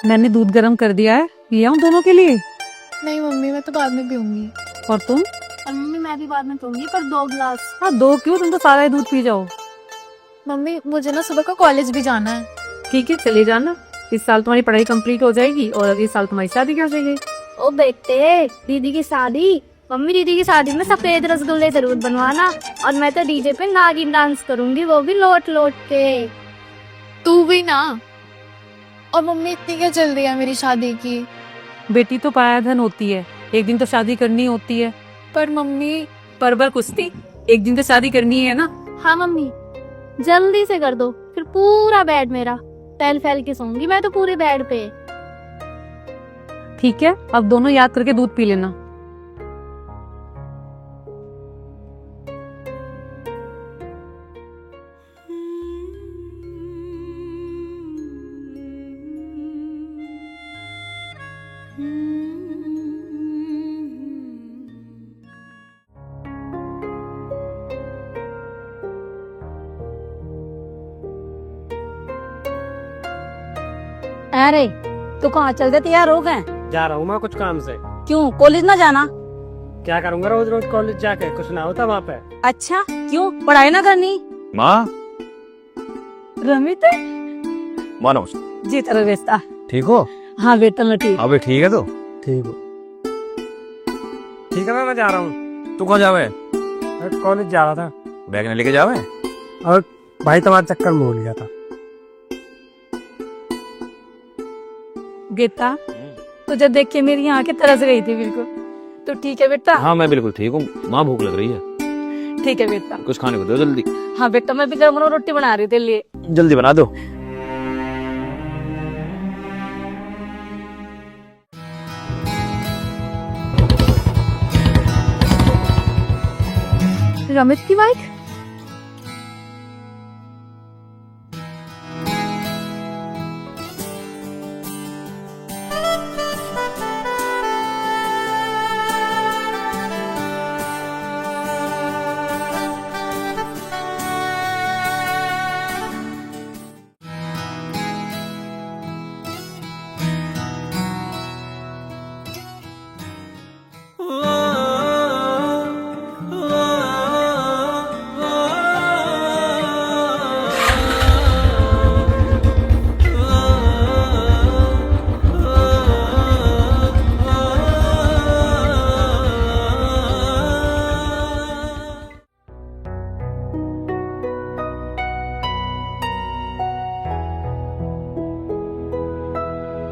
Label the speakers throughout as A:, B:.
A: मैंने दूध गर्म कर दिया है, ले आऊं दोनों के लिए?
B: नहीं मम्मी, मैं तो बाद में पीऊंगी।
A: और तुम?
B: और मम्मी मैं भी बाद में पीऊंगी, पर 2 गिलास।
A: हाँ 2 क्यों, तुम तो सारा ही दूध पी जाओ।
B: मम्मी मुझे ना सुबह को कॉलेज भी जाना है।
A: ठीक है चले जाना, इस साल तुम्हारी पढ़ाई कंप्लीट हो जाएगी और अगले साल तुम्हारी शादी कर जाएगी।
C: ओ बेटे, दीदी की शादी, मम्मी दीदी की शादी में सफेद रसगुल्ले जरूर बनवाना। और मैं तो डीजे पे नागिन डांस करूंगी, वो भी लोट लोट के।
B: तू भी ना। और मम्मी इतनी क्या जल्दी है मेरी शादी की?
A: बेटी तो पाया धन होती है, एक दिन तो शादी करनी होती है।
B: पर मम्मी।
A: परबर कुश्ती, एक दिन तो शादी करनी है ना।
C: हाँ मम्मी, जल्दी से कर दो, फिर पूरा बेड मेरा फैल फैल के सोऊंगी मैं तो पूरे बेड पे।
A: ठीक है, अब दोनों याद करके दूध पी लेना।
D: अरे तू कहाँ चल दे, तैयार हो गए?
E: जा रहा हूँ मैं कुछ काम से।
D: क्यों, कॉलेज ना जाना?
E: क्या करूंगा रोज रोज कॉलेज जाके, कुछ ना होता वहाँ पे।
D: अच्छा क्यों, पढ़ाई ना करनी?
F: माँ,
D: रमित
F: मानो
D: जी तेरा रिश्ता।
F: ठीक हो?
D: हाँ बेटा मैं ठीक।
F: अबे ठीक है तो
E: ठीक हो? ठीक है मैं जा रहा हूँ।
F: तू कहाँ जावे?
E: मैं कॉलेज जा रहा था।
F: बैग न लेके जावे?
E: और भाई तुम्हारा चक्कर में भूल गया था।
D: बेटा तुझे देख के मेरी आंखें तरस गई थी बिल्कुल। तो ठीक है बेटा?
F: हाँ मैं बिल्कुल ठीक हूँ। माँ भूख लग रही है।
D: ठीक है बेटा।
F: कुछ खाने को दो जल्दी।
D: हाँ बेटा, मैं भी गरम गरम रोटी बना रही थी, लिए।
F: जल्दी बना दो।
B: रमित की बाइक?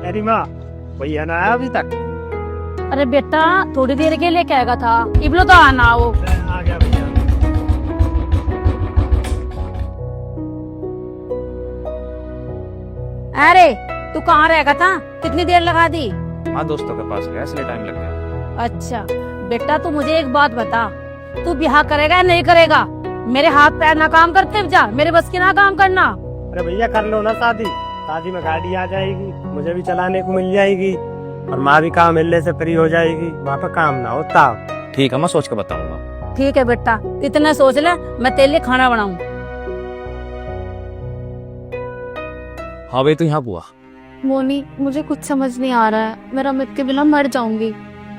E: अरे माँ, भैया ना आया अभी तक?
D: अरे बेटा थोड़ी देर के लिए कहेगा था, इबलो तो आना वो।
E: आ गया भैया।
D: अरे तू कहाँ रहेगा था, कितनी देर लगा दी?
F: हाँ दोस्तों के पास गया इसलिए टाइम लग गया।
D: अच्छा बेटा, तू मुझे एक बात बता, तू ब्याह करेगा या नहीं करेगा? मेरे हाथ पैर ना काम करते जा, मेरे बस की ना काम करना।
E: अरे भैया कर लो ना शादी, शादी में गाड़ी आ जाएगी, मुझे भी चलाने को मिल जाएगी और माँ भी काम मिलने से फ्री हो जाएगी, वहाँ पे काम ना होता।
F: ठीक है मैं सोच के बताऊंगा।
D: ठीक है बेटा, इतना सोच ले, मैं तेरे लिए खाना बनाऊं।
F: हाँ भाई, तू यहाँ बुआ।
B: मोनी, मुझे कुछ समझ नहीं आ रहा है, मैं रमित के बिना मर जाऊंगी।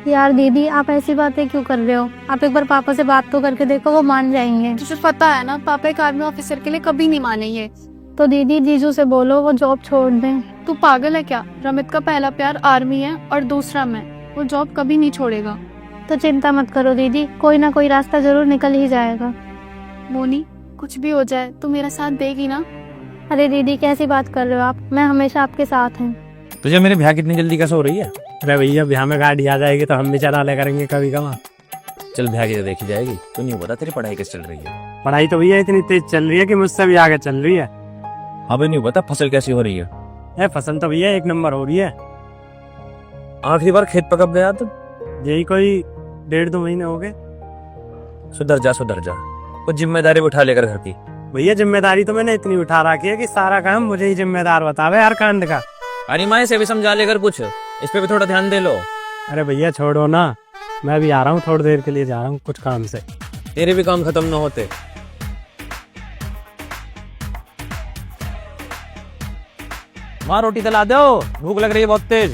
C: यार दीदी, आप ऐसी बातें क्यों कर रहे हो? आप एक बार पापा से बात तो करके देखो, वो मान जाएंगे।
B: तुझे पता है ना, पापा एक आर्मी ऑफिसर के लिए कभी नहीं मानेंगे।
C: तो दीदी जीजू से बोलो वो जॉब छोड़ दें।
B: तू पागल है क्या? रमित का पहला प्यार आर्मी है और दूसरा मैं, वो जॉब कभी नहीं छोड़ेगा।
C: तो चिंता मत करो दीदी, कोई ना कोई रास्ता जरूर निकल ही जाएगा।
B: मोनी, कुछ भी हो जाए तू मेरा साथ देगी ना?
C: अरे दीदी कैसी बात कर रहे हो आप, मैं हमेशा आपके साथ हूँ।
F: तुझे मेरे भैया कितनी जल्दी कैसे हो रही है?
E: अरे भैया ब्याह में गाड़ी आ जाएगी तो हम भी चला ले करेंगे कभी कभार।
F: चल भैया की तो देखी जाएगी। तू नहीं बता तेरी पढ़ाई कैसे चल रही है?
E: पढ़ाई तो भैया इतनी तेज चल रही है कि मुझसे भी आगे चल रही है।
F: हाँ भाई, नहीं बता फसल कैसी हो रही है?
E: फसल तो भैया 1 नंबर हो रही है।
F: आखिरी बार खेत पर कब गया तू?
E: यही कोई 1.5-2 महीने हो गए।
F: सुधर जा सुधर जा, कुछ जिम्मेदारी उठा लेकर घर की।
E: भैया जिम्मेदारी तो मैंने इतनी उठा रखी है कि सारा काम मुझे ही जिम्मेदार बतावे हर कांड का।
F: अरे माँ से भी समझा लेकर कुछ, इस पे भी थोड़ा ध्यान दे लो।
E: अरे भैया छोड़ो ना, मैं भी आ रहा हूँ, थोड़ी देर के लिए जा रहा हूँ कुछ काम से।
F: तेरे भी काम खत्म ना होते। माँ रोटी खिला दो, भूख लग रही है बहुत तेज।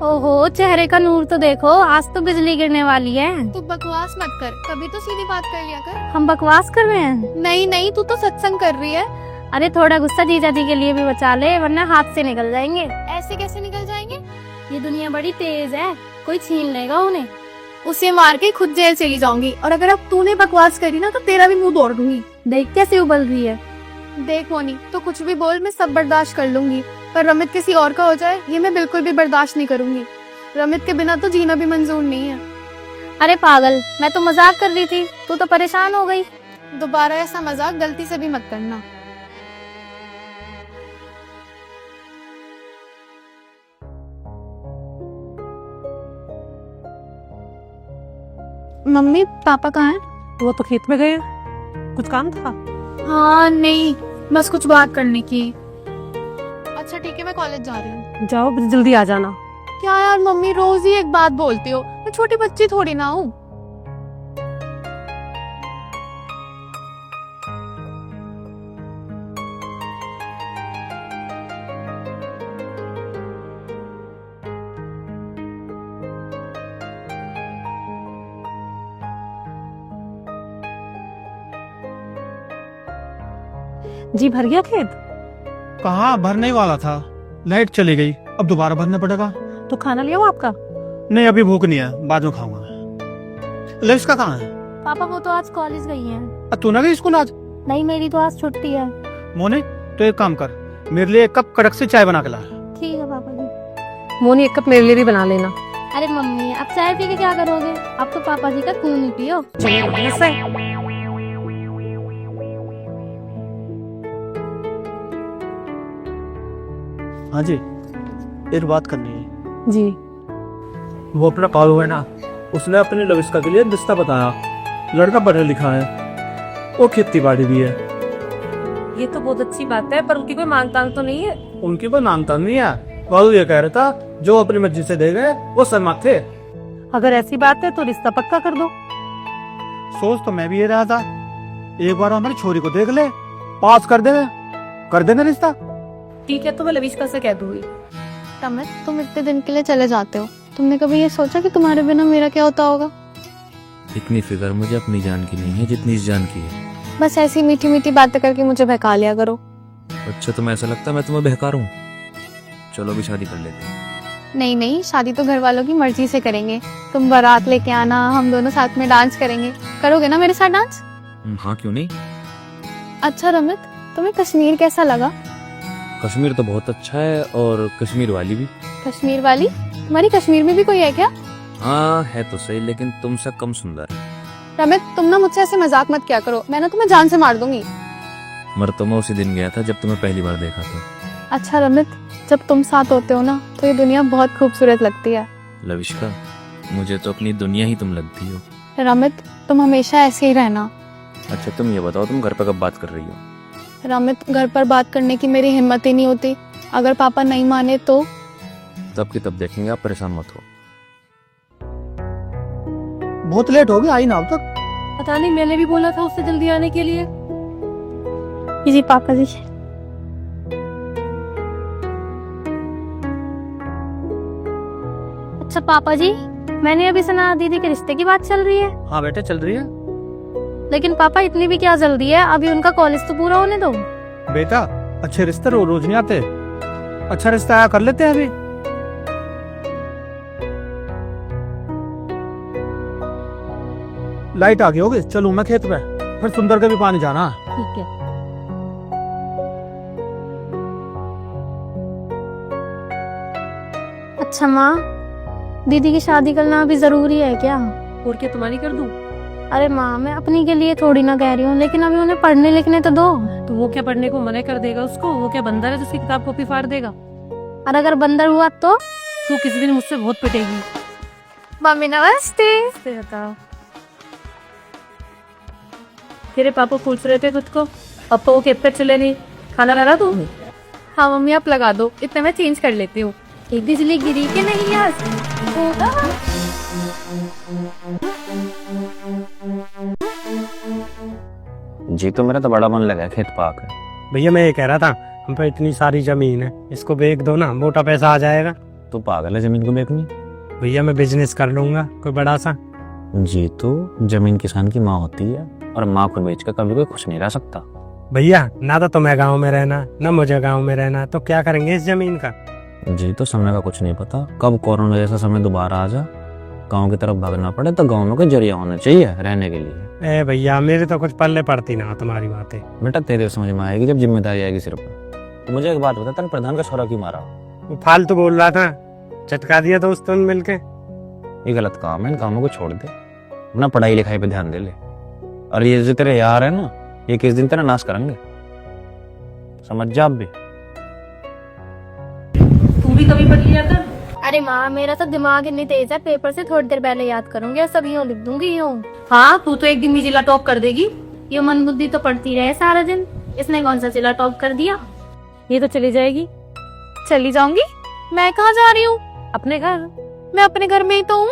C: ओहो, चेहरे का नूर तो देखो, आज तो बिजली गिरने वाली है।
B: तू बकवास मत कर, कभी तो सीधी बात कर लिया कर।
C: हम बकवास कर रहे हैं?
B: नहीं नहीं, तू तो सत्संग कर रही है।
C: अरे थोड़ा गुस्सा जीजा जी के लिए भी बचा ले, वरना हाथ से निकल जाएंगे।
B: ऐसे कैसे निकल जाएंगे?
C: ये दुनिया बड़ी तेज है, कोई छीन लेगा उन्हें।
B: उसे मार के खुद जेल चली जाऊंगी, और अगर अब तूने बकवास करी ना तो तेरा भी मुंह तोड़ दूंगी।
C: देख कैसे उबल रही है।
B: देख मोनी, तो कुछ भी बोल, मैं सब बर्दाश्त कर लूंगी, पर रमित किसी और का हो जाए ये मैं बिल्कुल भी बर्दाश्त नहीं करूंगी। रमित के बिना तो जीना भी मंजूर नहीं है।
C: अरे पागल, मैं तो मजाक कर रही थी, तू तो परेशान हो गई।
B: दोबारा ऐसा मजाक गलती से भी मत करना। मम्मी, पापा कहाँ हैं?
A: वो तो खेत में गए, कुछ काम था।
B: हाँ नहीं, बस कुछ बात करने की। अच्छा ठीक है, मैं कॉलेज जा रही हूँ।
A: जाओ, जल्दी आ जाना।
B: क्या यार मम्मी, रोज ही एक बात बोलती हो, मैं छोटी बच्ची थोड़ी ना हूँ।
A: जी भर गया खेत?
G: कहाँ, भरने वाला था, लाइट चली गई, अब दोबारा भरना पड़ेगा।
A: तो खाना लिया वो आपका?
G: नहीं, अभी भूख नहीं है, बाद में खाऊंगा। लविश का कहाँ है?
C: पापा वो तो आज कॉलेज गई हैं।
G: तू ना गई स्कूल आज?
C: नहीं, मेरी तो आज छुट्टी है।
G: मोने, तो एक काम कर, मेरे लिए एक कप कड़क से चाय बना के ला।
C: ठीक है पापा जी।
A: मोनी, एक कप मेरे लिए भी बना लेना।
C: अरे मम्मी, अब चाय पी के क्या करोगे? अब तो पापा जी का खून ही पियो।
G: हाँ जी, एक बात करनी है
A: जी।
F: वो अपना कालू है ना, उसने अपने लविष्का के लिए रिश्ता बताया। लड़का पढ़ा लिखा है, वो खेती बाड़ी भी है।
A: ये तो बहुत अच्छी बात है, पर उनकी कोई मांग तो नहीं है।
F: उनकी कोई मांगता नहीं है। कालू ये कह रहा था, जो अपनी मर्जी से दे गए वो सहमत थे।
A: अगर ऐसी बात है तो रिश्ता पक्का कर दो।
G: सोच तो मैं भी ये रहा था, एक बार हमारी छोरी को देख ले, पास कर देना रिश्ता।
A: ठीक है, तो मैं लविष्का से कह दूंगी।
B: रमित, तुम इतने दिन के लिए चले जाते हो, तुमने कभी ये सोचा कि तुम्हारे बिना मेरा क्या होता होगा?
F: इतनी फिक्र मुझे अपनी जान की नहीं है जितनी इस जान की है।
B: बस ऐसी मीठी मीठी बातें करके मुझे बहका लिया करो।
F: अच्छा, तुम्हें ऐसा लगता है मैं तुम्हें बहका रहा हूँ? चलो अभी शादी कर लेते हैं।
B: नहीं नहीं, शादी तो घर वालों की मर्जी से करेंगे। तुम बारात लेके आना, हम दोनों साथ में डांस करेंगे। करोगे ना मेरे साथ डांस?
F: हाँ, क्यों नहीं।
B: अच्छा रमित, तुम्हें कश्मीर कैसा लगा?
F: कश्मीर तो बहुत अच्छा है, और कश्मीर वाली भी।
B: कश्मीर वाली? तुम्हारी कश्मीर में भी कोई है क्या?
F: हाँ है तो सही, लेकिन तुमसे कम सुंदर है।
B: रमित, तुम ना मुझसे ऐसे मजाक मत किया करो, मैं ना तुम्हें जान से मार दूंगी।
F: मर तो मैं उसी दिन गया था जब तुम्हें पहली बार देखा था।
B: अच्छा रमित, जब तुम साथ होते हो ना तो ये दुनिया बहुत खूबसूरत लगती है।
F: लविष्का, मुझे तो अपनी दुनिया ही तुम लगती हो।
B: रमित, तुम हमेशा ऐसे ही रहना।
F: अच्छा तुम ये बताओ, तुम घर पे कब बात कर रही हो?
B: रमित, घर पर बात करने की मेरी हिम्मत ही नहीं होती, अगर पापा नहीं माने तो?
F: तब की तब देखेंगे, आप परेशान मत हो।
G: बहुत लेट हो गया, आई ना अब तक।
A: पता नहीं, मैंने भी बोला था उससे जल्दी आने के लिए।
C: जी पापा जी। अच्छा पापा जी, मैंने अभी सुना दीदी के रिश्ते की बात चल रही है।
G: हाँ बेटे, चल रही है।
C: लेकिन पापा इतनी भी क्या जल्दी है, अभी उनका कॉलेज तो पूरा होने दो।
G: बेटा, अच्छे रिश्ते रोज नहीं आते, अच्छा रिश्ता आया कर लेते हैं अभी। लाइट आ गई होगी, चलूं मैं खेत में, फिर सुंदर के भी पानी जाना।
A: ठीक है।
C: अच्छा माँ, दीदी की शादी करना अभी जरूरी है क्या?
A: और क्या, तुम्हारी कर दूं?
C: अरे माँ, मैं अपनी के लिए थोड़ी ना कह रही हूँ, लेकिन अभी उन्हें पढ़ने लिखने तो दो।
A: तो वो क्या पढ़ने को मना कर देगा उसको? वो क्या बंदर है जिसकी किताब कॉपी फाड़ देगा?
C: और अगर बंदर हुआ तो?
A: तू किसी दिन मुझसे बहुत पिटेगी।
B: मम्मी नमस्ते।
A: बताओ, तेरे पापा पूछ रहे थे खुद को, पापा वो खेत पे चले नहीं, खाना ला रहा तू?
B: हाँ मम्मी, आप लगा दो, इतने में चेंज कर लेती हूँ।
C: बिजली गिरी के नहीं आज?
H: जी तो मेरा तो बड़ा मन लगा है खेत पाक है।
E: भैया मैं ये कह रहा था, हम पे इतनी सारी जमीन है, इसको बेच दो ना, मोटा पैसा आ जाएगा।
H: तो पागल है जमीन को बेचनी।
E: भैया मैं बिजनेस कर लूंगा कोई बड़ा सा।
H: जी तो जमीन किसान की माँ होती है और माँ को बेच कर कभी कोई खुश नहीं रह सकता।
E: भैया ना तो तुम्हें गाँव में रहना ना मुझे गाँव में रहना, तो क्या करेंगे इस जमीन का।
H: जी तो समय का कुछ नहीं पता, कब कोरोना जैसा समय दोबारा आ जा, गाँव की तरफ भागना पड़े, तो गाँव में कोई जरिया होना चाहिए रहने के लिए।
E: ए भैया मेरी तो कुछ पल्ले पड़ती ना तुम्हारी बातें।
H: बेटा तेरे समझ में आएगी जब जिम्मेदारी आएगी सिर पर। तो मुझे एक बात बता, तेरे प्रधान का छोरा क्यों मारा?
E: वो फालतू बोल रहा था, चटका दिया दोस्तों ने मिलके।
H: ये गलत काम है, इन कामों को छोड़ दे, अपना पढ़ाई लिखाई पे ध्यान दे ले। और ये जो तेरे यार है ना, ये किस दिन तेरा नाश करेंगे, समझ जा। अब भी
A: तू भी कभी पढ़ लिया कर।
C: अरे माँ, मेरा तो दिमाग इतनी तेज है, पेपर से थोड़ी देर पहले याद करूंगी और सब यूं लिख दूंगी यूं।
A: हाँ तू तो एक दिन भी जिला टॉप कर देगी।
C: ये मन बुद्धि तो पढ़ती रहे सारा दिन, इसने कौन सा जिला टॉप कर दिया।
A: ये तो चली जाएगी।
B: चली जाऊंगी? मैं कहाँ जा रही हूँ?
A: अपने घर।
B: मैं अपने घर में ही तो हूँ।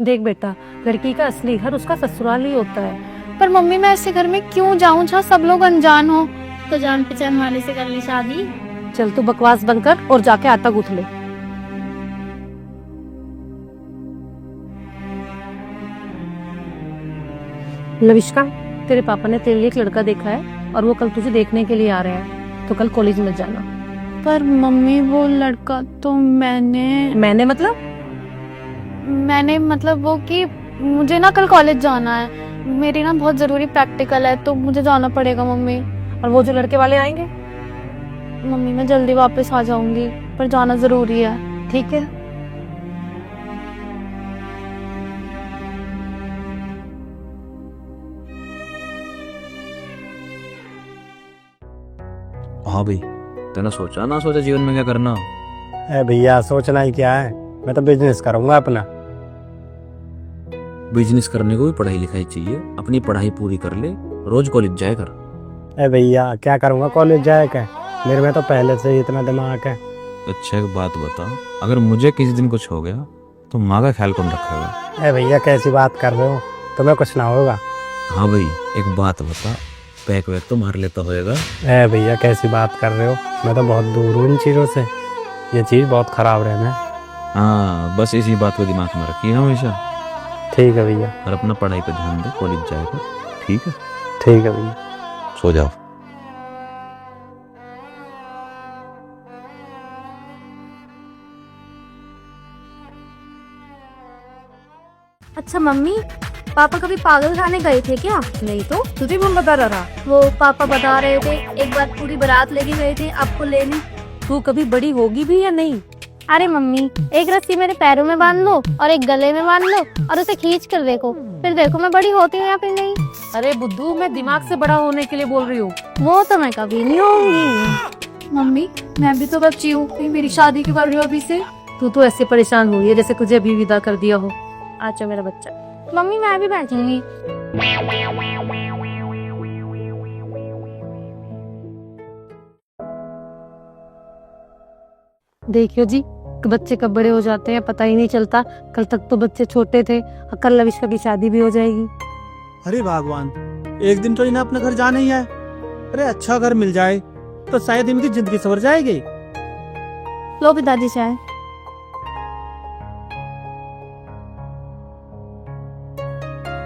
A: देख बेटा, लड़की का असली घर उसका ससुराल ही होता है।
B: पर मम्मी मैं ऐसे घर में क्यों जाऊँ जहाँ सब लोग अनजान हो।
C: तो जान पहचान वाले से कर ली शादी।
A: चल तू बकवास बंद कर और जाके आटा गूंथ ले। लविष्का, तेरे पापा ने तेरे लिए एक लड़का देखा है और वो कल तुझे देखने के लिए आ रहे हैं, तो कल कॉलेज में जाना।
B: पर मम्मी वो लड़का तो मैंने मतलब वो कि मुझे ना कल कॉलेज जाना है, मेरी ना बहुत जरूरी प्रैक्टिकल है, तो मुझे जाना पड़ेगा मम्मी।
A: और वो जो लड़के वाले आएंगे?
B: मम्मी मैं जल्दी वापस आ जाऊंगी, पर जाना जरूरी है।
A: ठीक है।
H: हाँ भाई, तूने सोचा ना सोचा जीवन में क्या करना?
E: ए भैया सोचना ही क्या है, मैं तो बिजनेस करूंगा अपना।
H: बिजनेस करने को भी पढ़ाई लिखाई चाहिए, अपनी पढ़ाई पूरी कर ले, रोज कॉलेज जाया कर।
E: ए भैया क्या करूंगा कॉलेज जाए के, मेरे में तो पहले से ही इतना दिमाग है।
H: अच्छा एक बात बता, अगर मुझे किसी दिन कुछ हो गया तो माँ का ख्याल कौन रखेगा?
E: ए भैया कैसी बात कर रहे हो, तुम्हें कुछ ना होगा।
H: हाँ भाई एक बात बता, पैक वैक तो मार लेता होएगा?
E: ए भैया कैसी बात कर रहे हो, मैं तो बहुत दूर हूँ इन चीजों से, ये चीज बहुत खराब रहना है।
H: हाँ बस इसी बात को दिमाग में रखिए हमेशा।
E: ठीक है भैया।
H: और अपना पढ़ाई पे ध्यान दे, कॉलेज जाएगा। ठीक है?
E: ठीक है भैया।
H: सो जाओ।
C: अच्छा मम्मी, पापा कभी पागल खाने गए थे क्या?
A: नहीं तो तुझे कौन बता रहा?
C: वो पापा बता रहे थे एक बार पूरी बारात लेके गए थे आपको लेने।
A: तू कभी बड़ी होगी भी या नहीं?
C: अरे मम्मी, एक रस्सी मेरे पैरों में बांध लो और एक गले में बांध लो और उसे खींच कर देखो, फिर देखो मैं बड़ी होती हूँ या फिर नहीं।
A: अरे बुद्धू, मैं दिमाग से बड़ा होने के लिए बोल रही हूँ।
C: वो तो मैं कभी नहीं होंगी।
B: मम्मी मैं भी तो बच्ची हूँ, मेरी शादी क्यों कर रही हो अभी से?
A: तू तो ऐसे परेशान हुई है जैसे तुझे अभी विदा कर दिया हो।
C: अच्छा मेरा बच्चा। मम्मी मैं भी बैठूंगी।
A: देखियो जी, बच्चे कब बड़े हो जाते हैं पता ही नहीं चलता। कल तक तो बच्चे छोटे थे, और कल लविष्का की शादी भी हो जाएगी।
G: अरे भगवान, एक दिन तो इन्हें अपने घर जाना ही है। अरे अच्छा घर मिल जाए तो शायद इनकी जिंदगी सवर जाएगी।
B: लो पिताजी चाय।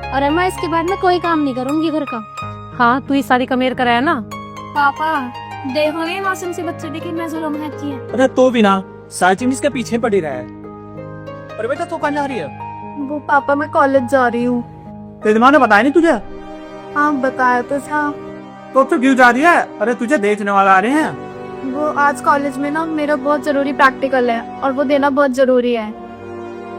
C: और अम्मा इसके बाद मैं कोई काम नहीं करूंगी घर का।
A: हाँ तू इस शादी का मेर कराया ना।
C: पापा देखो ये मासूम से बच्चे देखिए मैं जुल्म करती है।
G: अरे तो भी ना, साचिन इसके पीछे पड़ी रहा है। अरे बेटा तू कहाँ जा रही है?
B: वो पापा मैं कॉलेज जा रही हूँ।
G: तेरी माँ ने बताया नहीं तुझे?
B: हाँ बताया तो था।
G: तो क्यों जा रही है? अरे तुझे देखने वाले आ रहे हैं।
B: वो आज कॉलेज में ना मेरा बहुत जरूरी प्रैक्टिकल है और वो देना बहुत जरूरी है।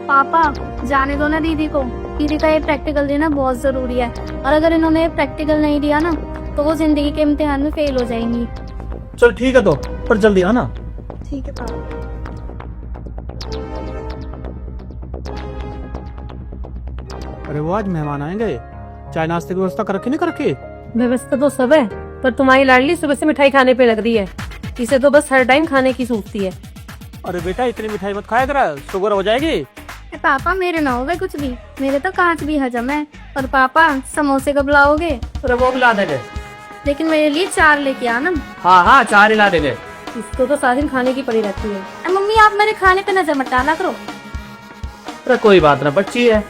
C: पापा जाने दो ना दीदी को, दीदी का ये प्रैक्टिकल देना बहुत जरूरी है और अगर इन्होंने ये प्रैक्टिकल नहीं दिया ना तो वो जिंदगी के इम्तिहान में फेल हो जाएंगी।
G: चल ठीक है तो, पर जल्दी आना।
B: ठीक है पापा।
G: अरे वो आज मेहमान आएंगे, चाय नाश्ते की व्यवस्था कर रखी नहीं कर रखी?
A: व्यवस्था तो सब है, पर तुम्हारी लाडली सुबह से मिठाई खाने पे लग रही है। इसे तो बस हर टाइम खाने की सूझती है।
G: अरे बेटा इतनी मिठाई मत खाया कर, शुगर हो जाएगी।
C: पापा मेरे ना होगे कुछ भी, मेरे तो कांच भी हजम है। और पापा समोसे कब लाओगे?
F: अरे वो भी ला देंगे।
C: लेकिन मेरे लिए 4 लेके आना।
F: हाँ हाँ 4 ही ला देंगे।
A: इसको तो सारा दिन खाने की पड़ी रहती है।
C: मम्मी आप मेरे खाने पे नजर मत डाला करो।
F: अरे कोई बात ना, बच्ची है।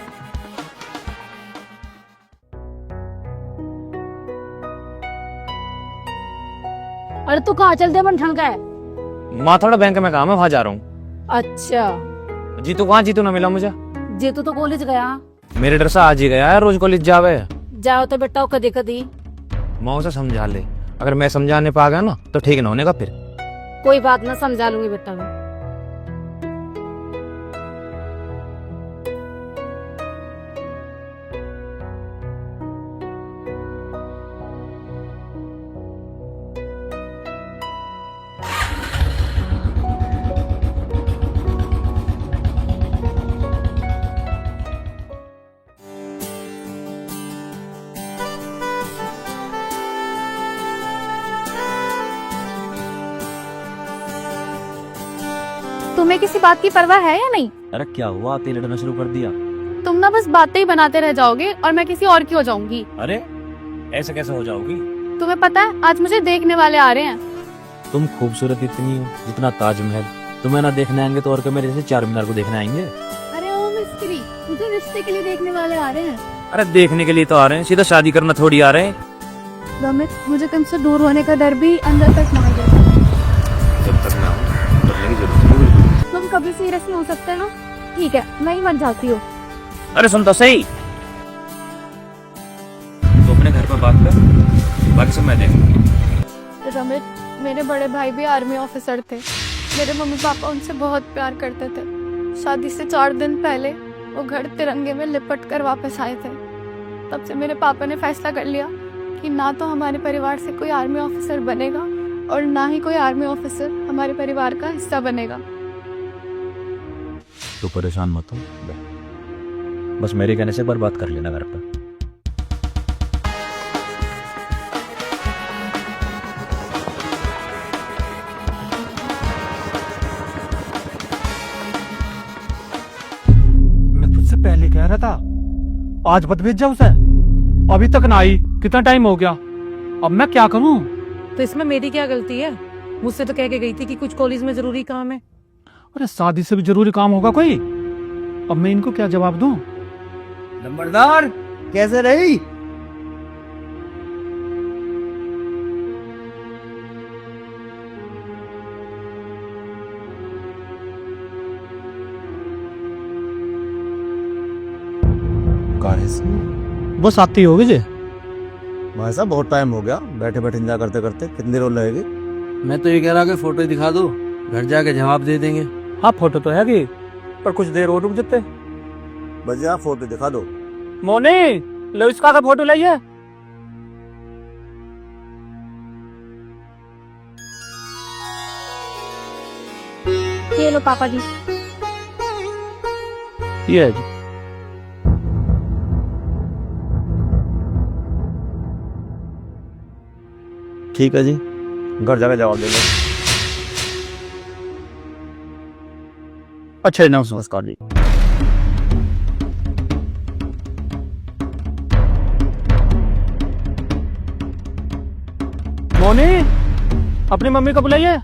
D: अरे तू कहाँ चल दे मन ठन का है?
H: माँ थोड़ा बैंक में काम है, वहां जा रहा हूँ।
D: अच्छा
H: जीतू कहाँ? जीतू ना मिला मुझे।
D: जेतू तो कॉलेज गया।
H: मेरे डर से आज ही गया है, रोज कॉलेज जावे।
D: जाओ तो बेटा कदी कदी।
H: माँ उसे समझा ले, अगर मैं समझाने पा गया ना तो ठीक ना होने का फिर।
D: कोई बात ना, समझा लूंगी बेटा मैं।
B: तुम्हें किसी बात की परवाह है या नहीं?
H: अरे क्या हुआ, आप लड़ना शुरू कर दिया?
B: तुम ना बस बातें ही बनाते रह जाओगे और मैं किसी और की हो जाऊंगी।
H: अरे ऐसे कैसे हो जाओगी?
B: तुम्हें पता है आज मुझे देखने वाले आ रहे हैं।
H: तुम खूबसूरत इतनी हो जितना ताजमहल। तुम्हें ना देखने आएंगे तो और क्या मेरे जैसे 4 मीनार को देखने आएंगे?
B: अरे ओ मिस्त्री, मुझे रिश्ते के लिए देखने वाले आ रहे हैं।
H: अरे देखने के लिए तो आ रहे हैं, सीधा शादी करना थोड़ी आ रहे हैं।
B: रमित, मुझे तुमसे दूर होने का डर भी अंदर तक मार देता है।
H: जब तक मैं आऊं, डरने की जरूरत नहीं बिल्कुल।
B: तुम कभी सीरियस नहीं हो सकते ना? ठीक है, मैं ही बन जाती हूँ।
H: अरे सुन तो सही, तो अपने घर पर बात कर, बाकी सब मैं देखूंगी।
B: रमित, मेरे बड़े भाई भी आर्मी ऑफिसर थे। मेरे मम्मी पापा उनसे बहुत प्यार करते थे। शादी से 4 दिन पहले वो घर तिरंगे में लिपट कर वापस आए थे। तब से मेरे पापा ने फैसला कर लिया कि ना तो हमारे परिवार से कोई आर्मी ऑफिसर बनेगा और ना ही कोई आर्मी ऑफिसर हमारे परिवार का हिस्सा बनेगा।
H: तू परेशान मत हो, बस मेरे कहने से एक बार बात कर लेना घर पर।
G: मैं तुझसे पहले कह रहा था आज मत भेज जा उसे, अभी तक ना आई। कितना टाइम हो गया, अब मैं क्या करूं?
A: तो इसमें मेरी क्या गलती है? मुझसे तो कह के गई थी कि कुछ कॉलेज में जरूरी काम है।
G: अरे शादी से भी जरूरी काम होगा कोई, अब मैं इनको क्या जवाब दूं?
E: नंबरदार कैसे रही?
G: बस आती होगी जी।
E: भाई साहब बहुत टाइम हो गया, बैठे बैठे इंतजार करते करते। कितनी देर और लगेगी?
I: मैं तो ये कह रहा कि फोटो ही दिखा दो, घर जाके जवाब दे देंगे।
G: हाँ फोटो तो है कि, पर कुछ देर और रुक जाते।
E: भैया फोटो दिखा दो।
G: मोनी, लो इसका का फोटो लाइए।
C: ये लो पापा जी।
G: ये है जी।
E: ठीक है जी, घर जाके जवाब दे दो।
G: अच्छा जी, नमस्कार।
E: नमस्कार जी।
G: मोनी, अपनी मम्मी को बुलाइए।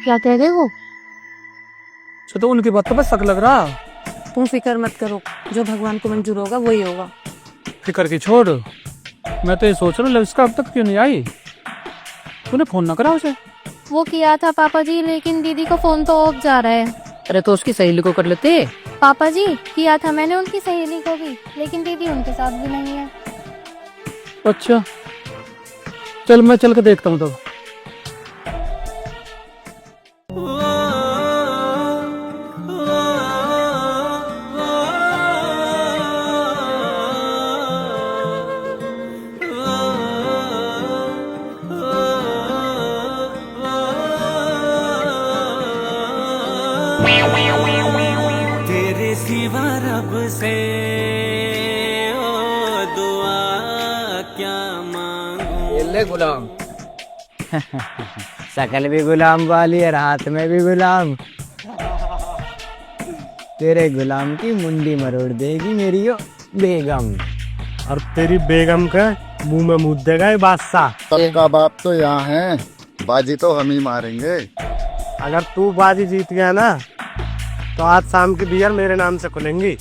A: क्या कह गए वो?
G: तो उनकी बात तो बस शक लग रहा।
A: तुम फिक्र मत करो, जो भगवान को मंजूर होगा वही होगा।
G: फिक्र की छोड़, मैं तो ये सोच रहा हूँ लविस्का अब तक क्यों नहीं आई? तूने फोन ना करा उसे?
B: वो किया था पापा जी, लेकिन दीदी को फोन तो ऑफ जा रहा है।
D: अरे तो उसकी सहेली को कर लेते।
B: पापा जी, किया था मैंने उनकी सहेली को भी, लेकिन दीदी उनके साथ भी नहीं है।
G: अच्छा चल, मैं चल के देखता हूँ तब।
J: तेरे सिवा रब से ओ दुआ क्या मांगू,
I: ये ले गुलाम।
E: शकल भी गुलाम वाली और हाथ में भी गुलाम। तेरे गुलाम की मुंडी मरोड़ देगी मेरी यो बेगम। और तेरी बेगम का मुंह में मुद्द देगा ये बादशाह।
K: सबका बाप तो यहाँ है, बाजी तो हम ही मारेंगे।
E: अगर तू बाजी जीत गया ना तो आज शाम की बियर मेरे नाम से खुलेंगी।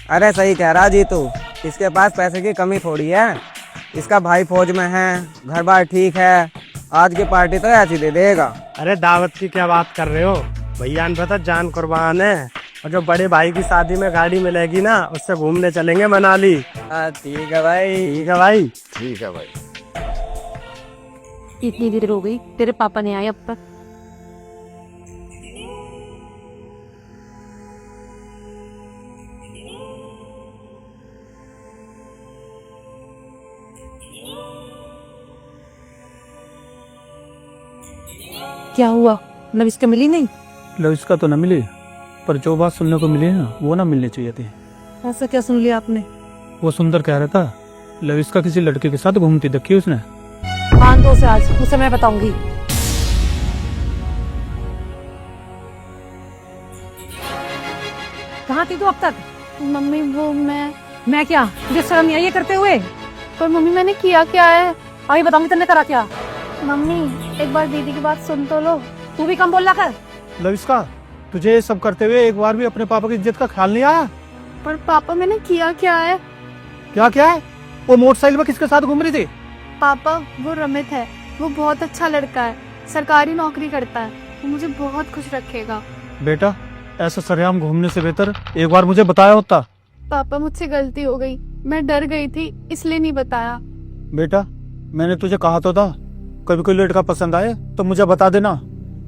L: अरे सही कह रहा जी तू, इसके पास पैसे की कमी थोड़ी है। इसका भाई फौज में है, घर बार ठीक है, आज की पार्टी तो ऐसी दे देगा।
E: अरे दावत की क्या बात कर रहे हो भैया, इन पता जान कुर्बान है। और जो बड़े भाई की शादी में गाड़ी मिलेगी ना उससे घूमने चलेंगे मनाली।
L: ठीक है भाई,
E: ठीक है भाई।
K: ठीक है भाई।
A: इतनी देर हो गई तेरे पापा ने आए अब तक। क्या हुआ, लविष्का मिली नहीं?
G: लविष्का तो न मिली, पर जो बात सुनने को मिली ना वो ना मिलनी चाहिए थी।
A: ऐसा क्या सुन लिया आपने?
G: वो सुंदर कह रहा था लविष्का किसी लड़के के साथ घूमती देखी उसने।
A: बांध दो उसे आज, उसे मैं बताऊंगी। कहाँ थी तू अब तक?
B: मम्मी वो
A: मैं क्या, तुझे शर्म नहीं आई ये करते हुए?
B: पर मम्मी मैंने किया क्या है?
A: अभी बताऊंगी तुमने करा क्या।
B: मम्मी एक बार दीदी की बात सुन तो लो।
A: तू भी कम बोलना कर।
G: लविष्का, तुझे ये सब करते हुए एक बार भी अपने पापा की इज्जत का ख्याल नहीं आया?
B: पर पापा मैंने किया क्या है?
G: क्या क्या है? वो मोटरसाइकिल में किसके साथ घूम रही थी?
B: पापा वो रमित है, वो बहुत अच्छा लड़का है, सरकारी नौकरी करता है, वो मुझे बहुत खुश रखेगा।
G: बेटा, ऐसा सरेआम घूमने से बेहतर एक बार मुझे बताया होता।
B: पापा मुझसे गलती हो गई, मैं डर गई थी इसलिए नहीं बताया।
G: बेटा, मैंने तुझे कहा तो था कभी कोई लड़का पसंद आए तो मुझे बता देना,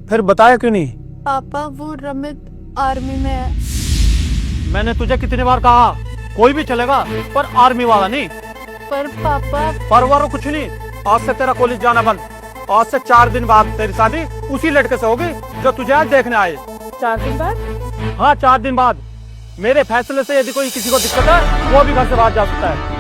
G: फिर बताया क्यों नहीं?
B: पापा वो रमित आर्मी में है।
G: मैंने तुझे कितनी बार कहा कोई भी चलेगा पर आर्मी वाला नहीं।
B: पर पापा
G: परवारो कुछ नहीं, आज से तेरा कॉलेज जाना बंद। आज से 4 दिन बाद तेरी शादी उसी लड़के से होगी जो तुझे आज देखने आए।
A: 4 दिन बाद?
G: हाँ 4 दिन बाद। मेरे फैसले से यदि कोई किसी को दिक्कत है वो भी घर से बाहर जा सकता है।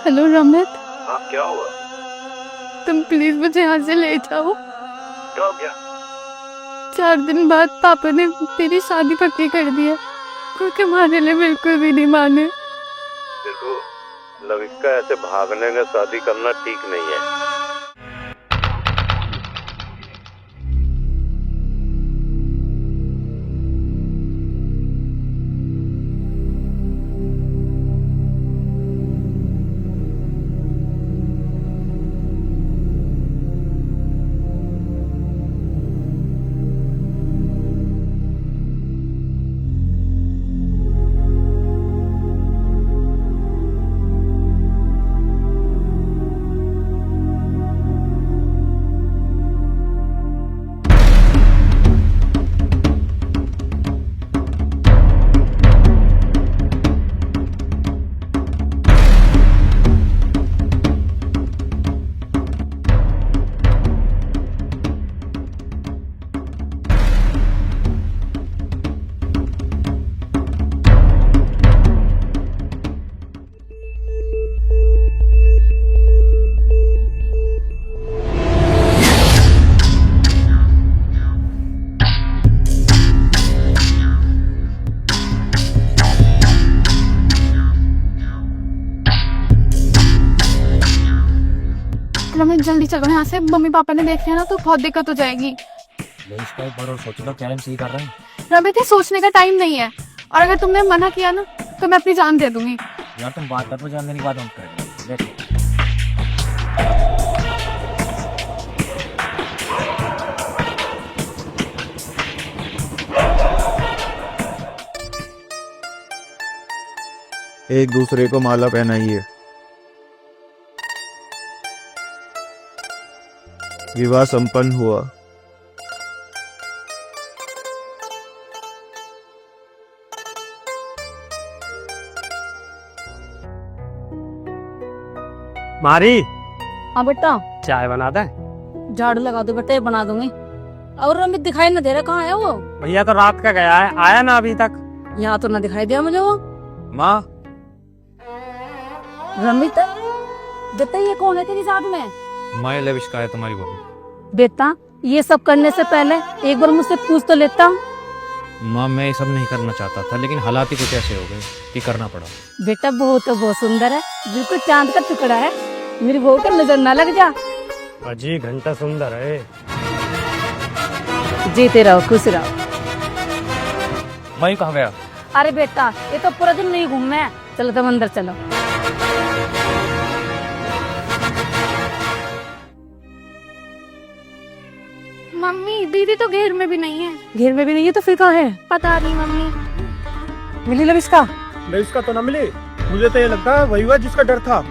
B: हेलो रमित।
F: हाँ क्या हुआ?
B: तुम प्लीज मुझे यहाँ से ले जाओ।
F: क्या हो गया?
B: 4 दिन बाद पापा ने तेरी शादी पक्की कर दी है, क्योंकि हमारे लिए बिल्कुल भी नहीं माने।
F: देखो, लविष्का ऐसे भागने में शादी करना ठीक नहीं है।
B: रमेश जल्दी चलो यहाँ से, मम्मी पापा ने देख लिया ना तो बहुत दिक्कत हो जाएगी। रमित ये सोचने का टाइम नहीं है, और अगर तुमने मना किया ना तो मैं अपनी जान दे दूंगी।
H: यार तुम बात कर, जान देने की बात हम करेंगे।
K: एक दूसरे को माला पहनाइए।
F: विवाह संपन्न हुआ।
E: मारी
D: हाँ बेटा,
E: चाय बना दे।
D: झाड़ू लगा दो बेटा, ये बना दूंगी। और रमित दिखाई न दे रहा, कहाँ है वो?
E: भैया तो रात का गया है, आया ना अभी तक।
D: यहाँ तो ना दिखाई दिया मुझे वो।
H: माँ,
D: रमित बेटा, ये कौन है तेरे साथ में?
H: मैं लविष्का है, तुम्हारी बहू।
D: बेटा, ये सब करने से पहले एक बार मुझसे पूछ तो लेता।
H: माँ, मैं ये सब नहीं करना चाहता था, लेकिन हालात ही कुछ ऐसे हो गए कि करना पड़ा।
D: बेटा, बहू तो बहुत सुंदर है, बिल्कुल चांद का टुकड़ा है। मेरी बहू का नजर ना लग जा।
E: अजी घंटा सुंदर है।
D: जीते रहो, खुश रहो।
H: मैं कहाँ गया?
D: अरे बेटा, ये तो पूरा दिन नहीं घूमे हैं। चलो तुम अंदर चलो।
B: मम्मी, दीदी तो घेर में भी नहीं है।
A: घेर में भी नहीं है तो फिर कहाँ है?
B: पता नहीं मम्मी।
A: मिली लविष्का?
G: लविष्का तो ना मिली, मुझे तो ये लगता है वही हुआ जिसका डर था।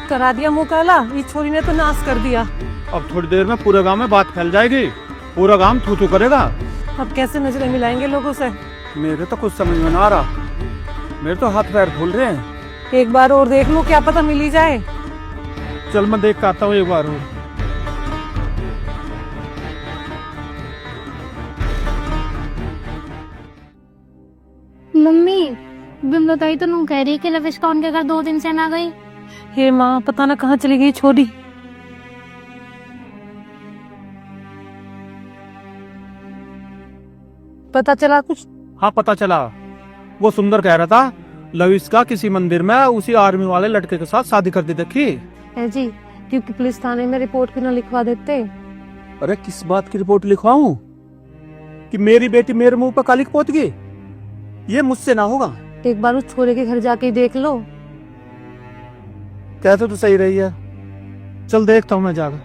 A: करा दिया मुंह काला, ये छोरी ने तो नाश कर दिया।
G: अब थोड़ी देर में पूरे गांव में बात फैल जाएगी, पूरा गांव थू थू करेगा।
A: अब कैसे नजरें मिलाएंगे लोगों से?
G: मेरे तो कुछ समझ में ना आ रहा, मेरे तो हाथ पैर फूल रहे हैं।
A: एक बार और देख लो, क्या पता मिल ही जाए।
G: चल मैं देख के आता हूँ एक बार और।
C: मम्मी, बिमला ताई तो नू कह रही कि लविष्का उनके घर 2 दिन से ना गई।
A: हे माँ, पता ना कहाँ चली गई छोरी। पता चला कुछ?
G: हाँ पता चला, वो सुंदर कह रहा था लविष्का किसी मंदिर में उसी आर्मी वाले लड़के के साथ शादी कर दी देखी
A: है जी, क्योंकि पुलिस थाने में रिपोर्ट क्यों ना लिखवा देते?
G: अरे किस बात की रिपोर्ट लिखवाऊं कि मेरी बेटी मेरे मुंह पर कालिक पोत गई? ये मुझसे ना होगा।
A: एक बार उस छोरे के घर जाके ही देख लो।
G: कहते तो सही रही है, चल देखता हूँ मैं जाकर।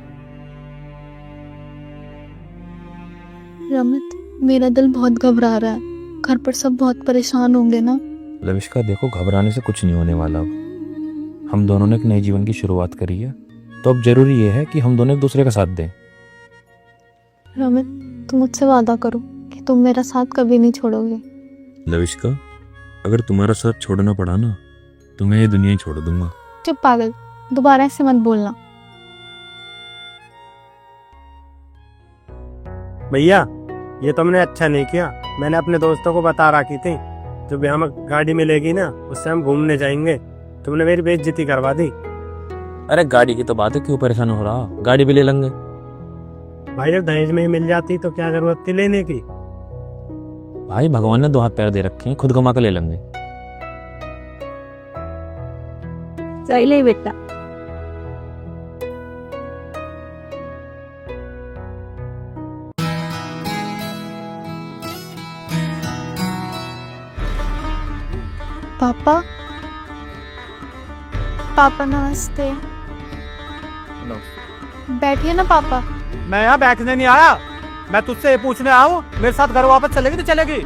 B: रमित, मेरा दिल बहुत घबरा रहा है। घर पर सब बहुत परेशान होंगे ना।
H: लविष्का देखो, घबराने से कुछ नहीं होने वाला। हम दोनों ने एक नए जीवन की शुरुआत करी है, तो अब जरूरी ये है कि हम दोनों एक दूसरे का साथ दें।
B: रमित, तुम मुझसे वादा करो कि तुम मेरा साथ कभी नहीं छोड़ोगे।
H: लविष्का, अगर तुम्हारा साथ छोड़ना पड़ा ना, तो मैं ये दुनिया ही छोड़ दूंगा।
B: चुप पागल, दोबारा ऐसे मत बोलना।
E: भैया, ये तुमने अच्छा नहीं किया। मैंने अपने दोस्तों को बता रखी थी, जो भी हमें गाड़ी मिलेगी ना उससे हम घूमने जाएंगे। तुमने मेरी बेइज्जती करवा दी।
H: अरे गाड़ी की तो बात है, क्यों परेशान हो रहा? गाड़ी भी ले लेंगे।
E: भाई जब दहेज में ही मिल जाती तो क्या जरूरत थी लेने की?
H: भाई भगवान ने 2 हाथ पैर दे रखे हैं, खुद कमा कर ले लेंगे।
D: सही बेटा।
B: पापा, पापा नमस्ते। बैठिए ना पापा।
G: मैं यहाँ बैठने नहीं आया, मैं तुझसे ये पूछने आया हूँ मेरे साथ घर वापस चलेगी तो चलेगी?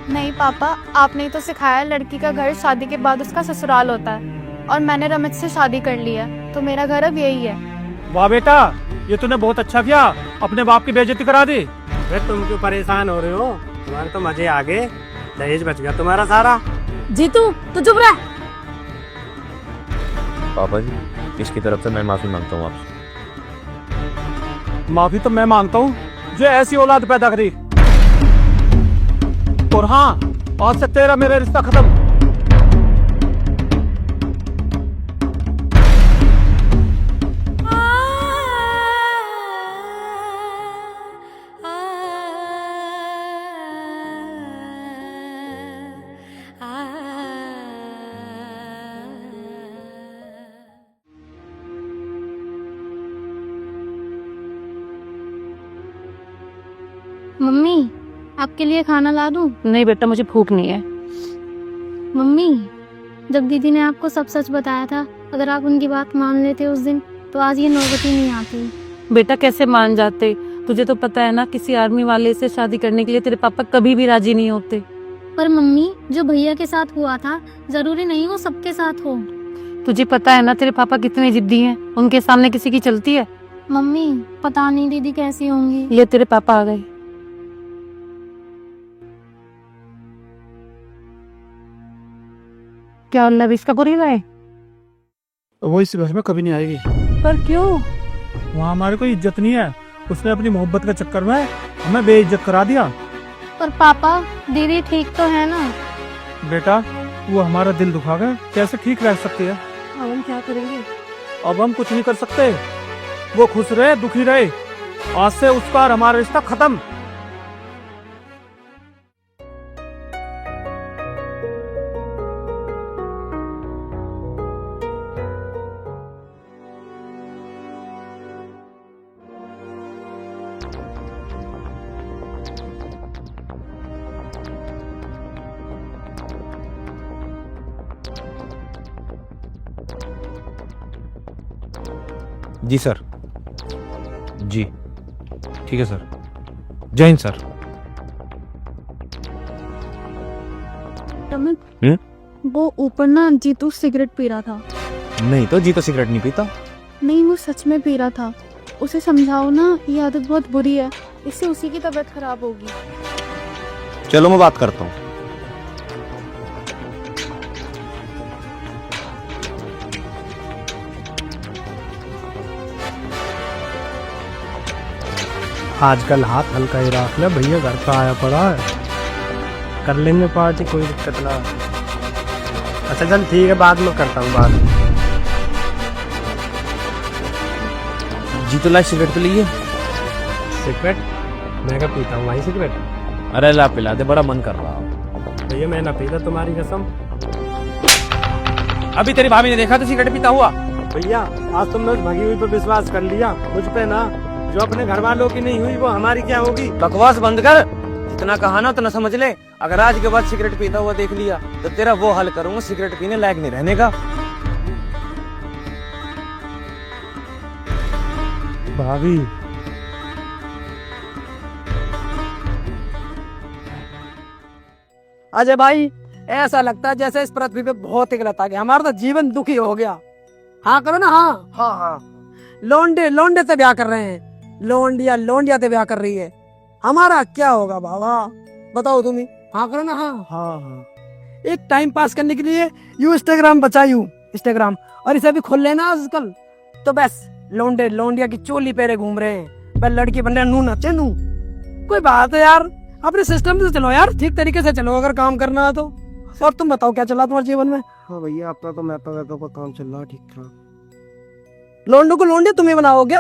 B: नहीं पापा, आपने ही तो सिखाया लड़की का घर शादी के बाद उसका ससुराल होता है, और मैंने रमित से शादी कर ली है, तो मेरा घर अब यही है।
G: वाह बेटा, ये तूने बहुत अच्छा किया, अपने बाप की बेइज्जती करा दी।
E: अरे तुम क्यों परेशान हो रहे हो? तुम्हारे तो मजे आ गए, दहेज बच गया तुम्हारा सारा।
D: जीतू, तू चुप रह।
H: पापा जी, इसकी तरफ से मैं माफी मांगता हूँ आपसे।
G: माफी तो मैं मांगता हूँ जो ऐसी औलाद पैदा करी। और हाँ, आज से तेरा मेरा रिश्ता खत्म।
C: मम्मी, आपके लिए खाना ला दूं?
D: नहीं बेटा, मुझे भूख नहीं है।
C: मम्मी, जब दीदी ने आपको सब सच बताया था, अगर आप उनकी बात मान लेते उस दिन, तो आज ये नौबत ही नहीं आती।
A: बेटा कैसे मान जाते? तुझे तो पता है ना, किसी आर्मी वाले से शादी करने के लिए तेरे पापा कभी भी राजी नहीं होते।
C: पर मम्मी, जो भैया के साथ हुआ था, जरूरी नहीं वो सबके साथ हो।
A: तुझे पता है ना तेरे पापा कितने जिद्दी हैं, उनके सामने किसी की चलती है?
C: मम्मी पता नहीं दीदी कैसी होंगी।
A: ये तेरे पापा आ गए। क्या लविश का बुरी रहे?
G: वो इस घर में कभी नहीं आएगी।
A: पर क्यों?
G: वहाँ हमारे कोई इज्जत नहीं है। उसने अपनी मोहब्बत के चक्कर में हमें बेइज्जत करा दिया।
C: पर पापा दीदी ठीक तो है ना?
G: बेटा वो हमारा दिल दुखा गया, कैसे ठीक रह सकती है?
A: अब हम क्या करेंगे?
G: अब हम कुछ नहीं कर सकते। वो खुश रहे दुखी रहे, आज से उसका और हमारा रिश्ता खत्म।
H: जी सर। जी ठीक है सर। जय हिंद सर।
B: वो ऊपर ना जीतू सिगरेट पी रहा था।
H: नहीं तो जी तो सिगरेट नहीं पीता।
B: नहीं, वो सच में पी रहा था। उसे समझाओ ना, ये आदत बहुत बुरी है, इससे उसी की तबीयत खराब होगी।
H: चलो मैं बात करता हूँ।
E: आजकल हाथ हल्का ही रख ले भैया, घर का आया पड़ा है, कर लेंगे पार्टी, कोई दिक्कत ना। अच्छा चल ठीक है, बाद में करता हूँ बात।
H: जी तो ला सिगरेट तो लीजिए।
E: सिगरेट मैं क्या पीता हूँ भाई सिगरेट?
H: अरे ला पिला दे, बड़ा मन कर रहा।
E: भैया मैं ना पीता, तुम्हारी कसम।
H: अभी तेरी भाभी ने देखा तो सिगरेट पीता हुआ।
E: भैया आज तुमने उस भगी हुई पे विश्वास कर लिया, मुझ पे ना। जो अपने घर वालों की नहीं हुई वो हमारी क्या होगी?
L: बकवास बंद कर। जितना कहा ना उतना समझ ले। अगर आज के बाद सिगरेट पीता हुआ देख लिया तो तेरा वो हाल करूंगा, सिगरेट पीने लायक नहीं रहने का।
E: भाभी
L: अजय भाई ऐसा लगता है जैसे इस पृथ्वी पे बहुत ही गलत आ गया, हमारा तो जीवन दुखी हो गया। हाँ करो ना। हाँ हाँ हाँ, लोंडे लोंडे से ब्याह कर रहे हैं, लोंडिया लोंडिया से ब्याह कर रही है, हमारा क्या होगा बाबा बताओ तुम ही। हाँ करो ना। हाँ हाँ हाँ, एक टाइम पास करने के लिए यू इंस्टाग्राम बचायू इंस्टाग्राम, और इसे भी खोल लेना आजकल तो बस लोंडे लोंडिया की चोली पहरे घूम रहे हैं। बस लड़की बन रहे नू नचे नू। कोई बात है यार, अपने सिस्टम से चलो यार, ठीक तरीके से चलो अगर काम करना है तो। और तुम बताओ क्या चला तुम्हारे जीवन में?
E: हाँ भैया अपना तो मैं तो काम चल रहा ठीक था।
L: लोंडो को लोंडे तुम्हें बनाओ क्या?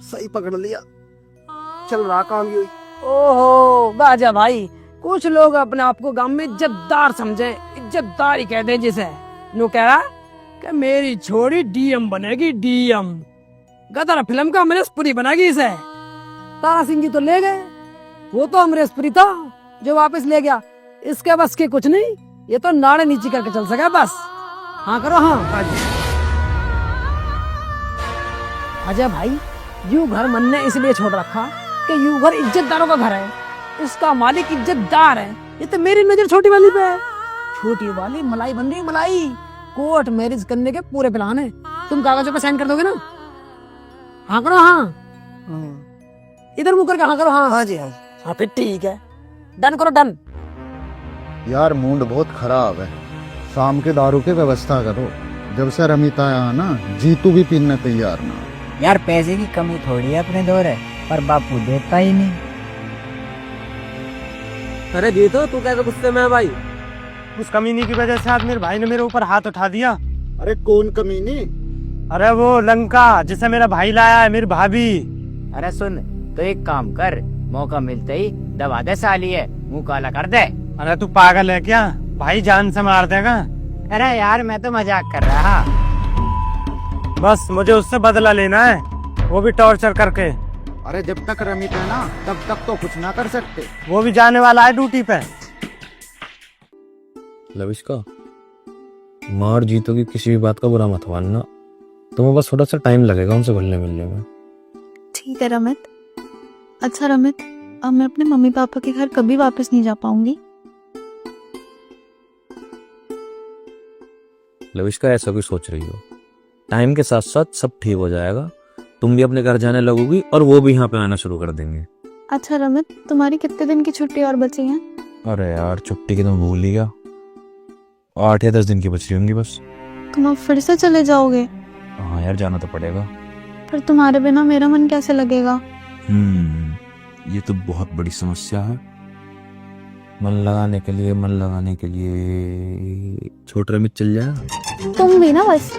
E: सही पकड़ लिया, चल रहा काम यू।
L: ओहो बाजा भाई, कुछ लोग अपने आप को गांव में इज्जतदार समझे, इज्जतदार ही कहते हैं जिसे। नो कह रहा कि मेरी छोरी डीएम बनेगी, डीएम। गदर फिल्म का अमरीशपुरी बनेगी इसे। तारा सिंह जी तो ले गए, वो तो अमरीशपुरी था जो वापस ले गया। इसके बस के कुछ नहीं, ये तो नाड़े नीचे करके चल सका बस। हाँ करो। हाँ अजय भाई, यू घर मन ने इसलिए छोड़ रखा कि यू घर इज्जतदारों का घर है, इसका मालिक इज्जतदार है। ये तो मेरी नजर छोटी वाली पे है। छोटी वाली मलाई बन रही, मलाई। कोर्ट मैरिज करने के पूरे प्लान है। तुम कागजों पे साइन कर दोगे ना? हाँ करो। हाँ इधर मुंह करके हाँ करो। हाँ हाँ जी हाँ। हाँ फिर ठीक है, डन करो डन।
K: यार मूड बहुत खराब है, शाम के दारू की व्यवस्था करो। जब से रमिता यहाँ ना, जीतू भी पीने तैयार ना।
L: यार पैसे की कमी थोड़ी है अपने दौर है, पर बापू देता ही नहीं। अरे जीतू तू कैसे गुस्से में है भाई?
E: उस कमीनी की वजह से आज मेरे भाई ने मेरे ऊपर हाथ उठा दिया।
K: अरे कौन कमीनी?
E: अरे वो लंका जिसे मेरा भाई लाया है, मेरी भाभी।
L: अरे सुन, तो एक काम कर, मौका मिलते ही दबा दे साली है, मुंह काला कर दे।
E: अरे तू पागल है क्या? भाई जान से मार देगा।
L: अरे यार मैं तो मजाक कर रहा।
E: बस मुझे उससे बदला लेना है, वो भी टॉर्चर करके।
K: अरे जब तक रमिता है ना तब तक तो कुछ ना कर सकते।
E: वो भी जाने वाला है ड्यूटी पे।
H: लविश का मार जीतो की किसी भी बात का बुरा मत मानना, तुम्हें बस थोड़ा सा टाइम लगेगा उनसे घुलने मिलने में।
B: ठीक है रमित। अच्छा रमित, अब मैं अपने मम्मी पापा के घर कभी वापस नहीं जा पाऊंगी।
H: लविश का ऐसा कोई सोच रही हो, टाइम के साथ साथ सब ठीक हो जाएगा। तुम भी अपने घर जाने लगोगी और वो भी यहाँ पे आना शुरू कर देंगे।
B: अच्छा रमित, तुम्हारी कितने दिन की छुट्टी और बची है?
H: अरे यार छुट्टी की तो भूल ही गया, 8 या 10 दिन की बची होंगी बस।
B: तुम अब फिर से चले जाओगे?
H: हाँ यार जाना तो पड़ेगा।
B: पर तुम्हारे बिना मेरा मन कैसे लगेगा?
H: ये तो बहुत बड़ी समस्या है। मन लगाने के लिए छोटे रमित चल जाए।
B: तुम भी ना बस।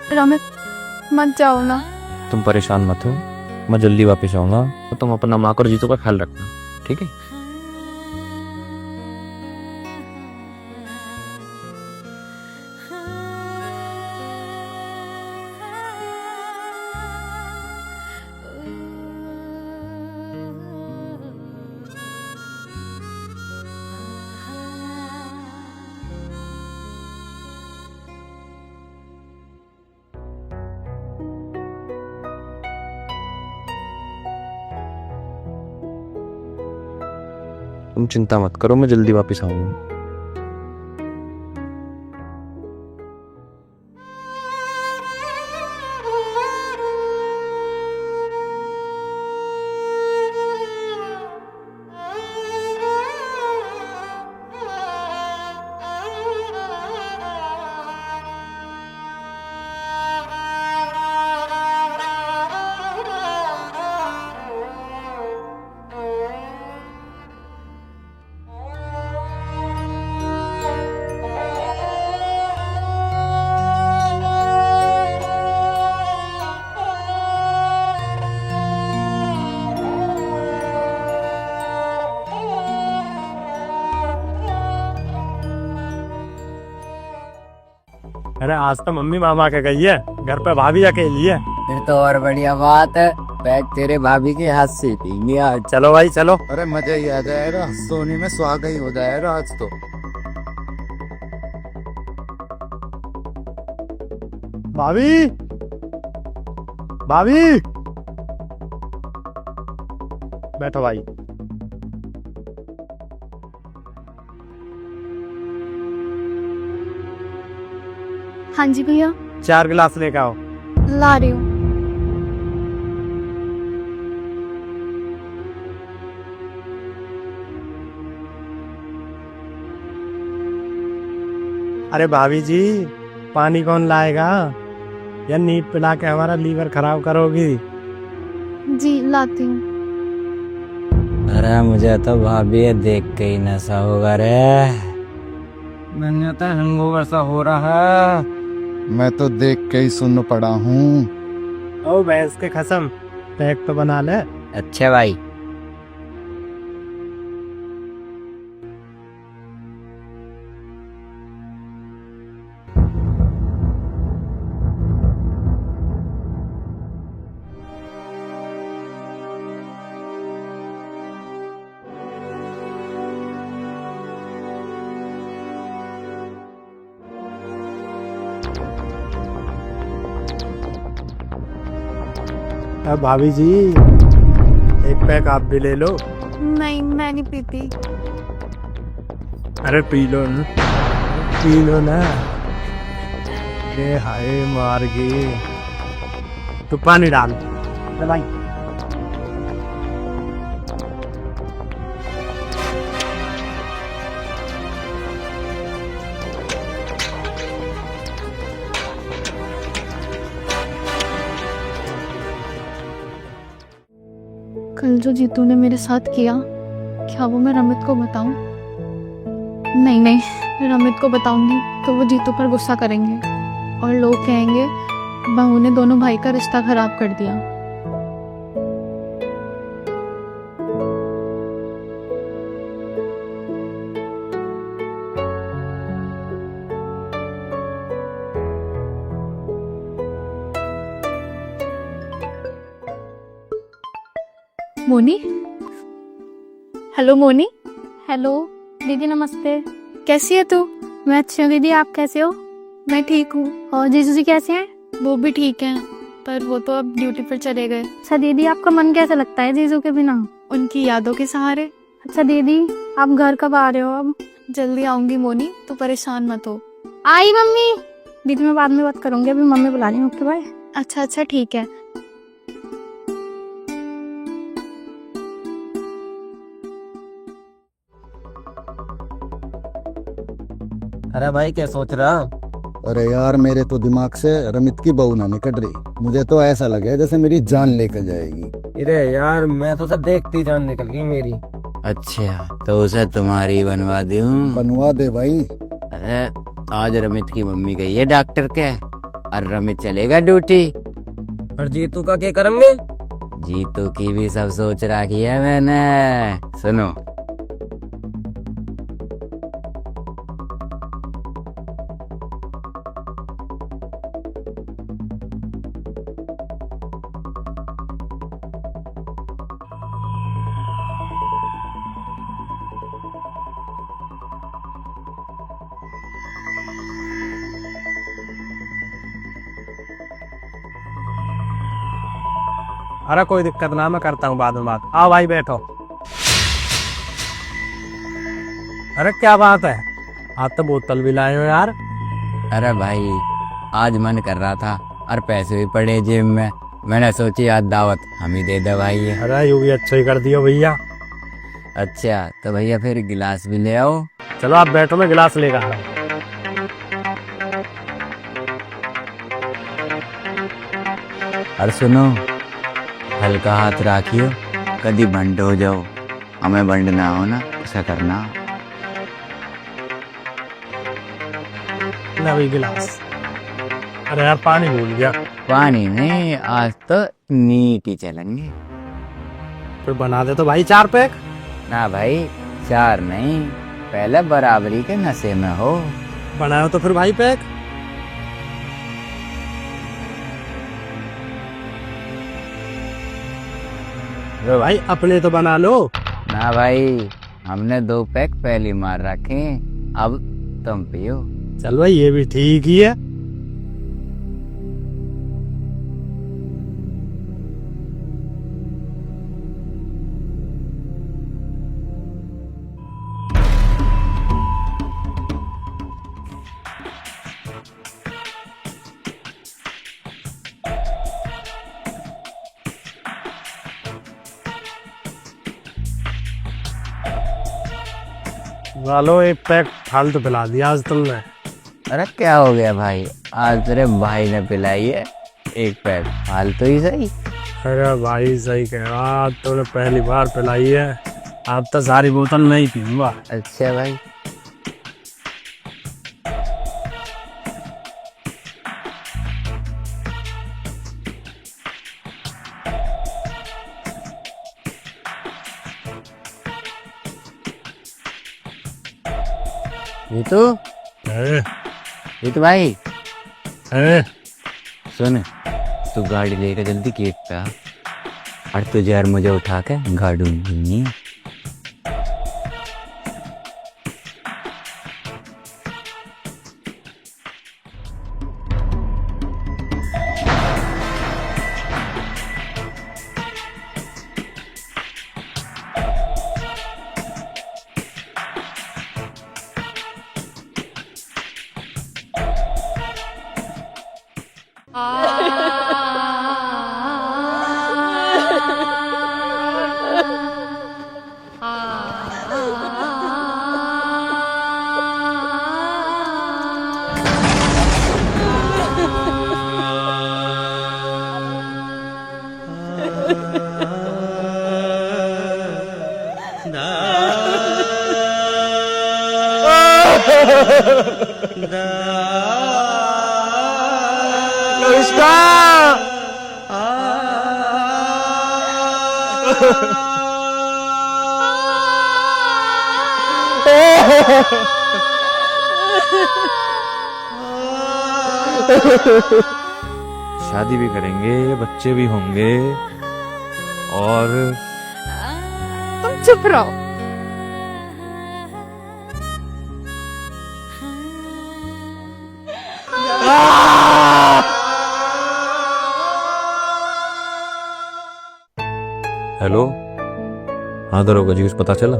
B: रमित मत जाओ ना।
H: तुम परेशान मत हो, मैं जल्दी वापस आऊंगा, तो तुम अपना माँ और जीतू का ख्याल रखना, ठीक है? तुम चिंता मत करो, मैं जल्दी वापस आऊंगा।
E: अरे आज तो मम्मी मामा के गई है, घर पे भाभी अकेली है।
L: फिर तो और बढ़िया बात है, बैग तेरे भाभी के हाथ से पीनी आज।
E: चलो भाई चलो।
K: अरे मजा ही आ जाएगा, सोनी में सुहागा ही हो जाएगा आज तो।
E: भाभी भाभी बैठो भाई।
B: हाँ जी भैया।
E: 4 गिलास लेके आओ।
B: ला रही हूँ।
E: अरे भाभी जी पानी कौन लाएगा, या नीट पिला के हमारा लीवर खराब करोगी?
B: जी लाती हूँ।
I: अरे मुझे तो भाभी देख के ही नशा होगा रे। मैंने तो हैंगओवर सा हो रहा है।
K: मैं तो देख के ही सुन पड़ा हूँ।
E: ओ भैंस के कसम, पैक तो बना ले।
I: अच्छा भाई।
E: अब भाभी जी एक पैक आप भी ले लो।
B: नहीं मैं नहीं पीती।
E: अरे पी लो ना, पी लो ना। अरे हाय मार गई। तो पानी डाल भाई।
B: कल जो जीतू ने मेरे साथ किया, क्या वो मैं रमित को बताऊं? नहीं नहीं, रमित को बताऊंगी तो वो जीतू पर गुस्सा करेंगे और लोग कहेंगे बहू ने दोनों भाई का रिश्ता खराब कर दिया। मोनी। हेलो मोनी।
C: हेलो दीदी नमस्ते।
B: कैसी है तू?
C: मैं अच्छी हूँ दीदी, आप कैसे हो?
B: मैं ठीक हूँ।
C: और जीजू जी कैसे हैं?
B: वो भी ठीक हैं, पर वो तो अब ड्यूटी पर चले गए।
C: अच्छा दीदी आपका मन कैसा लगता है जीजू के बिना?
B: उनकी यादों के सहारे।
C: अच्छा दीदी, आप घर कब आ रहे हो अब?
B: जल्दी आऊंगी मोनी, तू परेशान मत हो।
C: आई मम्मी। दीदी मैं बाद में बात करूंगी, अभी मम्मी बुला रही हूँ। Okay bye.
B: अच्छा अच्छा ठीक है।
I: अरे भाई क्या सोच रहा?
K: अरे यार मेरे तो दिमाग से रमित की बहू ना निकल रही, मुझे तो ऐसा लगे जैसे मेरी जान लेकर जाएगी।
I: अरे यार मैं तो सब देखती जान निकल गई मेरी। अच्छा तो उसे तुम्हारी बनवा दूं?
K: बनवा दे भाई।
I: अरे आज रमित की मम्मी गई है डॉक्टर के और रमित चलेगा ड्यूटी। और जीतू का क्या करेंगे? जीतू की भी सब सोच रखी है मैंने। सुनो,
E: अरे कोई दिक्कत ना, मैं करता हूँ बाद में बात। आओ भाई बैठो। अरे क्या बात है, आप तो बोतल भी लाए हो यार।
I: अरे भाई आज मन कर रहा था और पैसे भी पड़े जेब में, मैंने सोची आज दावत हम ही दे दे भाई।
E: अरे यूं भी अच्छा ही कर दियो भैया।
I: अच्छा तो भैया फिर गिलास भी ले आओ।
E: चलो आप बैठो, मैं गिलास लेकर आ रहा हूँ।
I: और सुनो, हल्का हाथ राखियो, कभी बंड हो जाओ, हमें बंड ना हो ना, ऐसा करना।
E: ना भी गिलास। अरे यार पानी भूल गया।
I: पानी नहीं, आज तो नीट ही चलेंगे।
E: फिर बना दे तो भाई 4 पैक।
I: ना भाई 4 नहीं, पहले बराबरी के नशे में हो।
E: बनाओ तो फिर भाई पैक। अरे भाई अपने तो बना लो।
I: ना भाई हमने 2 पैक पहले मार रखे, अब तुम पियो।
E: चल भाई ये भी ठीक ही है। वालो एक पैक फालतू पिला दिया आज तुमने।
I: अरे क्या हो गया भाई, आज तेरे भाई ने पिलाई है 1 पैक, फालतू ही सही।
E: अरे भाई सही कह रहा, तुमने पहली बार पिलाई है, अब तो सारी बोतल मैं ही पीऊंगा।
I: अच्छा भाई। जीतू, जीतू भाई सुन, तू गाड़ी लेकर जल्दी गेट पे आ, और तुझे यार मुझे उठा के गाड़ी में।
H: शादी भी करेंगे, बच्चे भी होंगे, और
B: तुम चुप रहो।
H: हेलो, हाँ दरोगा जी, कुछ पता चला?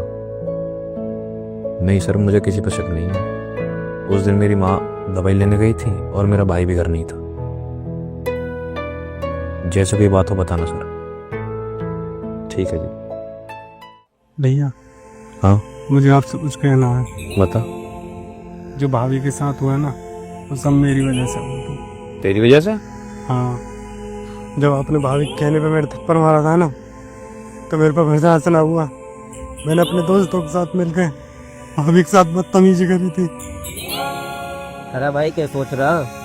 H: नहीं सर, मुझे किसी पर शक नहीं है। उस दिन मेरी माँ दवाई लेने गई थी और मेरा भाई भी घर नहीं था। जैसे कोई बात हो बताना सर। ठीक है जी।
E: भैया,
H: हाँ
E: मुझे आपसे कुछ कहना है।
H: बता।
E: जो भाभी के साथ हुआ ना, वो सब मेरी वजह से हुआ।
H: तेरी वजह से?
E: हाँ, जब आपने भाभी के कहने पे मेरे थप्पड़ मारा था ना, तो मेरे पर भैसा हंसना हुआ। मैंने अपने दोस्तों के साथ मिलकर भाभी के साथ बदतमीजी करी थी।
I: अरे भाई क्या सोच रहा?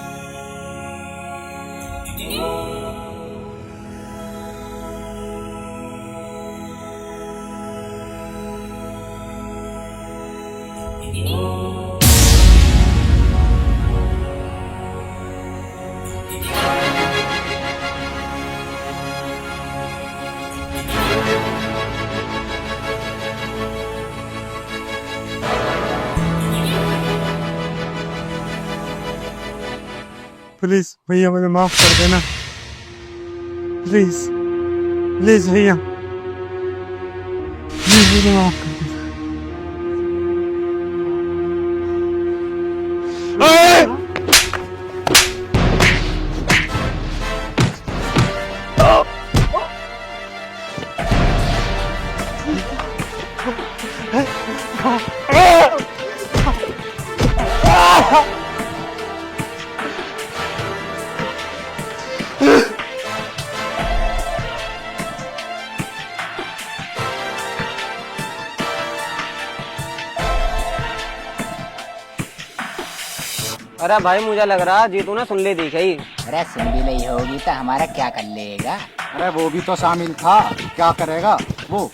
E: प्लीज भैया, मुझे माफ कर देना। प्लीज प्लीज भैया, प्लीज मुझे माफ कर देना।
I: अरे भाई मुझे लग रहा जीतू ने सुन ली थी कहीं।
M: अरे सुन भी नहीं होगी तो हमारा क्या कर लेगा?
K: अरे वो भी तो शामिल था, क्या करेगा वो?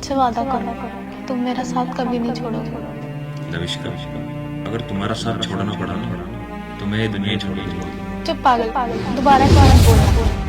B: मुझसे वादा करो कि तुम मेरा साथ कभी नहीं छोड़ोगे।
H: लविष्का, अगर तुम्हारा साथ छोड़ना पड़ा तो मैं ये दुनिया छोड़ दूंगा।
B: चुप पागल, दोबारा क्या मत बोलना।